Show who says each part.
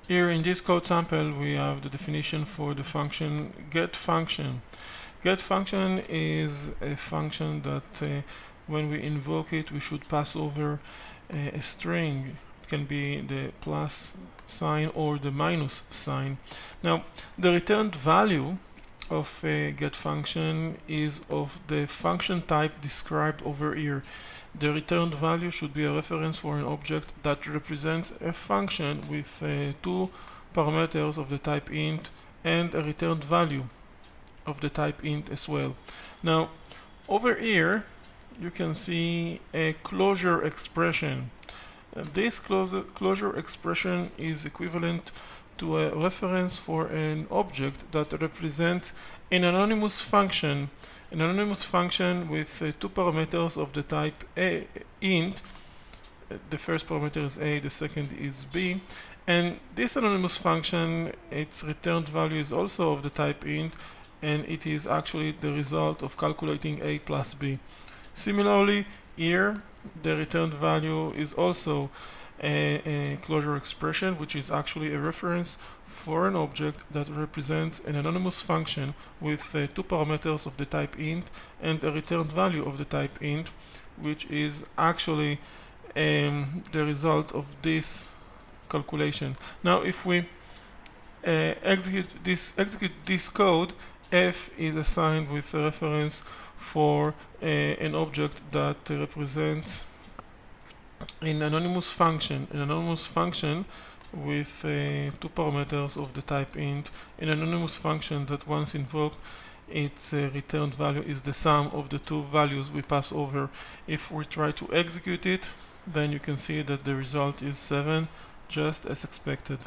Speaker 1: Here in this code sample we have the definition for the function getFunction. GetFunction is a function that when we invoke it we should pass over a string. It can be the plus sign or the minus sign. Now the returned value of a getFunction is of the function type described over here. The returned value should be a reference for an object that represents a function with two parameters of the type int and a returned value of the type int as well. Now over here you can see a closure expression. This closure expression is equivalent to a reference for an object that represents an anonymous function with two parameters of the type int. The first parameter is a, the second is b, and this anonymous function, its returned value is also of the type int, and it is actually the result of calculating a plus b. Similarly, here the returned value is also a closure expression, which is actually a reference for an object that represents an anonymous function with two parameters of the type int and a returned value of the type int, which is actually the result of this calculation. Now if we execute this code, f is assigned with a reference for an object that represents an anonymous function with two parameters of the type int, an anonymous function that once invoked, its returned value is the sum of the two values we pass over. If we try to execute it, then you can see that the result is 7, just as expected.